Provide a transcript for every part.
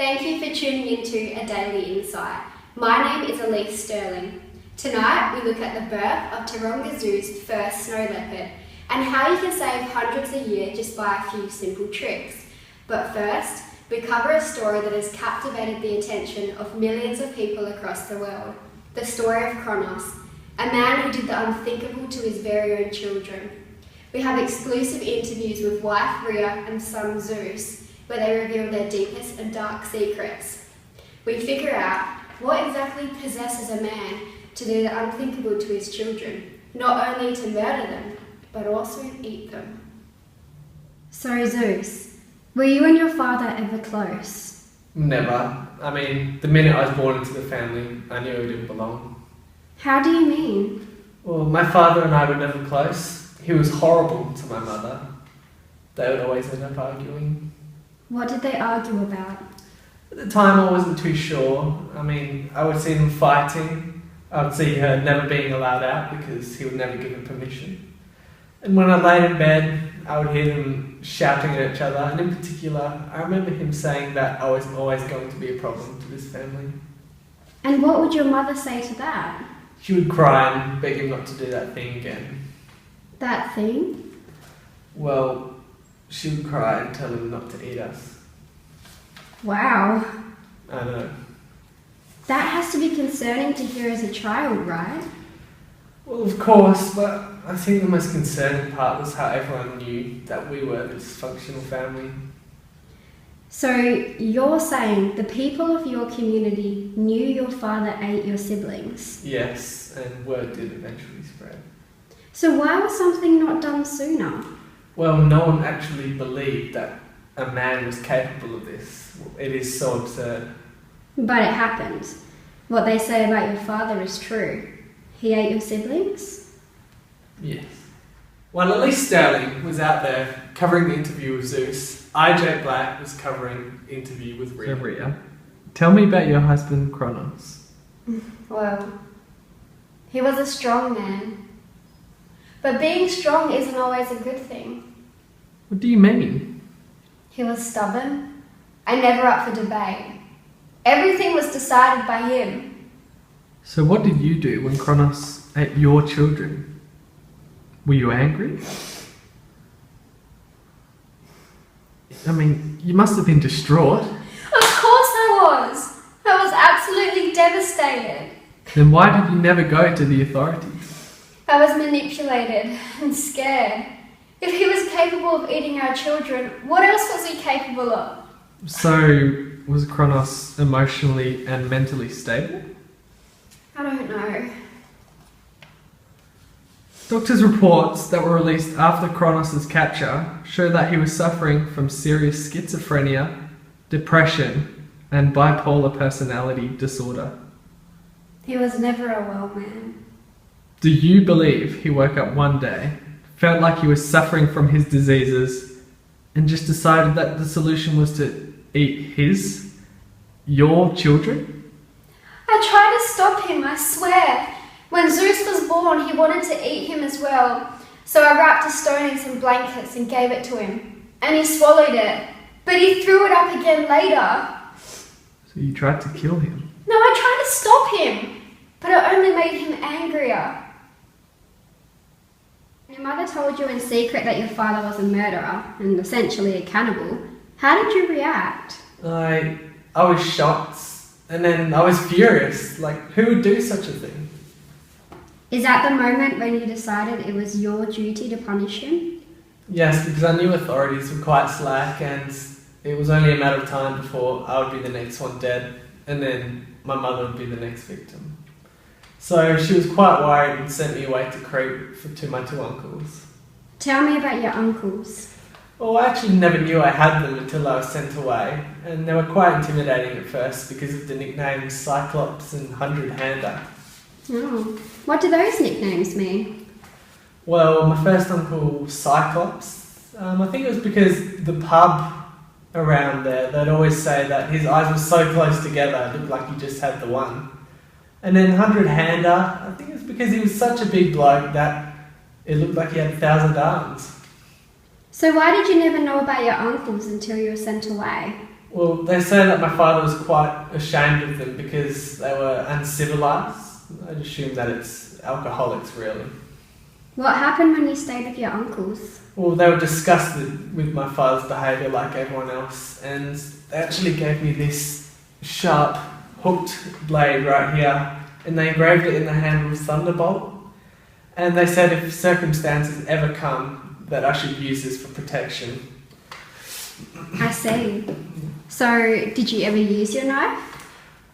Thank you for tuning into A Daily Insight. My name is Elise Sterling. Tonight we look at the birth of Taronga Zoo's first snow leopard and how you can save hundreds a year just by a few simple tricks. But first, we cover a story that has captivated the attention of millions of people across the world. The story of Cronos, a man who did the unthinkable to his very own children. We have exclusive interviews with wife Rhea and son Zeus, where they reveal their deepest and dark secrets. We figure out what exactly possesses a man to do the unthinkable to his children, not only to murder them, but also eat them. So Zeus, were you and your father ever close? Never. I mean, the minute I was born into the family, I knew I didn't belong. How do you mean? Well, my father and I were never close. He was horrible to my mother. They would always end up arguing. What did they argue about? At the time, I wasn't too sure. I mean, I would see them fighting. I would see her never being allowed out because he would never give her permission. And when I laid in bed, I would hear them shouting at each other. And in particular, I remember him saying that I was always going to be a problem to this family. And what would your mother say to that? She would cry and beg him not to do that thing again. That thing? Well, she would cry and tell him not to eat us. Wow. I know. That has to be concerning to hear as a child, right? Well, of course, but I think the most concerning part was how everyone knew that we were a dysfunctional family. So you're saying the people of your community knew your father ate your siblings? Yes, and word did eventually spread. So why was something not done sooner? Well, no one actually believed that a man was capable of this. It is so absurd. But it happened. What they say about your father is true. He ate your siblings? Yes. While Elise Sterling was out there covering the interview with Zeus, IJ Black was covering the interview with Rhea. Rhea, tell me about your husband Cronos. Well, he was a strong man. But being strong isn't always a good thing. What do you mean? He was stubborn and never up for debate. Everything was decided by him. So what did you do when Cronos ate your children? Were you angry? I mean, you must have been distraught. Of course I was. I was absolutely devastated. Then why did you never go to the authorities? I was manipulated and scared. If he was capable of eating our children, what else was he capable of? So, was Cronos emotionally and mentally stable? I don't know. Doctors' reports that were released after Cronos' capture show that he was suffering from serious schizophrenia, depression, and bipolar personality disorder. He was never a well man. Do you believe he woke up one day, felt like he was suffering from his diseases, and just decided that the solution was to eat your children? I tried to stop him, I swear. When Zeus was born, he wanted to eat him as well. So I wrapped a stone in some blankets and gave it to him. And he swallowed it. But he threw it up again later. So you tried to kill him? No, I tried to stop him. But it only made him angrier. Your mother told you in secret that your father was a murderer and essentially a cannibal. How did you react? I was shocked, and then I was furious. Like, who would do such a thing? Is that the moment when you decided it was your duty to punish him? Yes, because I knew authorities were quite slack, and it was only a matter of time before I would be the next one dead, and then my mother would be the next victim. So she was quite worried and sent me away to creep to my two uncles. Tell me about your uncles. Well, I actually never knew I had them until I was sent away, and they were quite intimidating at first because of the nicknames Cyclops and 100-Hander. Oh, what do those nicknames mean? Well, my first uncle, Cyclops, I think it was because the pub around there, they'd always say that his eyes were so close together, it looked like he just had the one. And then 100-Hander, I think it's because he was such a big bloke that it looked like he had 1,000 arms. So why did you never know about your uncles until you were sent away? Well, they say that my father was quite ashamed of them because they were uncivilized. I'd assume that it's alcoholics, really. What happened when you stayed with your uncles? Well, they were disgusted with my father's behaviour like everyone else, and they actually gave me this sharp, hooked blade right here, and they engraved it in the handle of Thunderbolt. And they said if circumstances ever come, that I should use this for protection. I see. So, did you ever use your knife?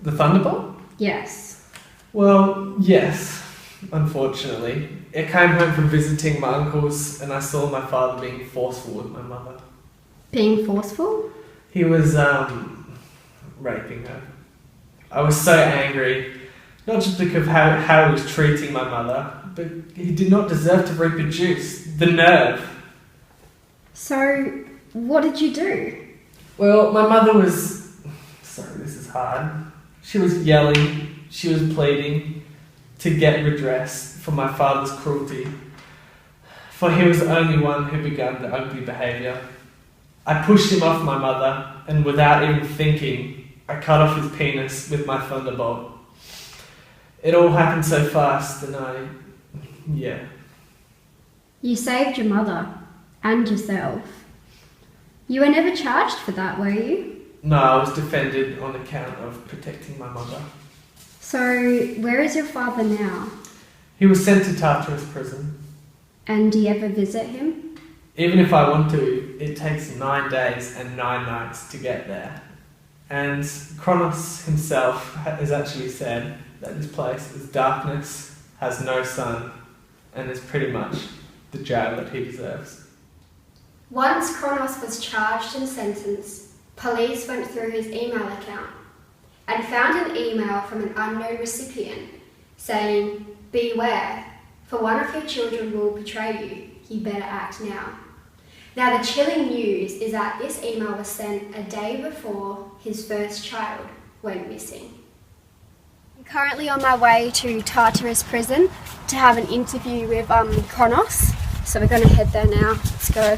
The Thunderbolt? Yes. Well, yes, unfortunately. I came home from visiting my uncles and I saw my father being forceful with my mother. Being forceful? He was raping her. I was so angry, not just because of how he was treating my mother, but he did not deserve to reproduce. The nerve. So, what did you do? Well, my mother was... Sorry, this is hard. She was yelling, she was pleading to get redress for my father's cruelty, for he was the only one who began the ugly behaviour. I pushed him off my mother, and without even thinking, I cut off his penis with my thunderbolt. It all happened so fast, and yeah. You saved your mother and yourself. You were never charged for that, were you? No, I was defended on account of protecting my mother. So, where is your father now? He was sent to Tartarus prison. And do you ever visit him? Even if I want to, it takes 9 days and 9 nights to get there. And Cronos himself has actually said that this place is darkness, has no sun, and is pretty much the jail that he deserves. Once Cronos was charged and sentenced, police went through his email account and found an email from an unknown recipient saying, "Beware, for one of your children will betray you. You better act now." Now the chilling news is that this email was sent a day before his first child went missing. I'm currently on my way to Tartarus prison to have an interview with Cronos. So we're going to head there now. Let's go.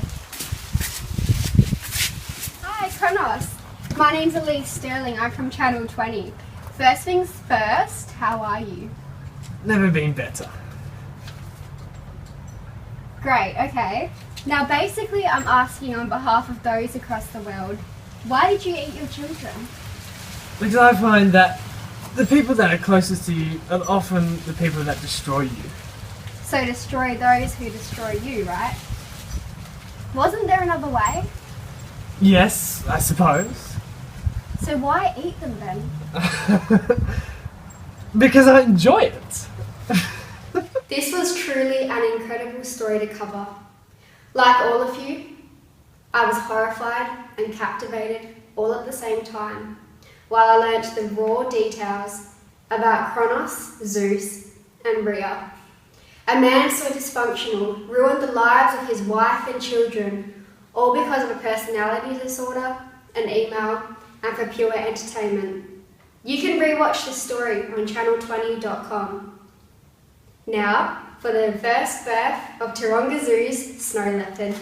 Hi Cronos, my name's Elise Sterling. I'm from Channel 20. First things first, how are you? Never been better. Great, okay. Now basically I'm asking on behalf of those across the world, why did you eat your children? Because I find that the people that are closest to you are often the people that destroy you. So destroy those who destroy you, right? Wasn't there another way? Yes, I suppose. So why eat them then? Because I enjoy it. This was truly an incredible story to cover. Like all of you, I was horrified and captivated all at the same time, while I learnt the raw details about Cronos, Zeus, and Rhea. A man so dysfunctional ruined the lives of his wife and children, all because of a personality disorder, an email, and for pure entertainment. You can rewatch the story on CLAN1001. Now, for the first birth of Taronga Zoo's snow leopard.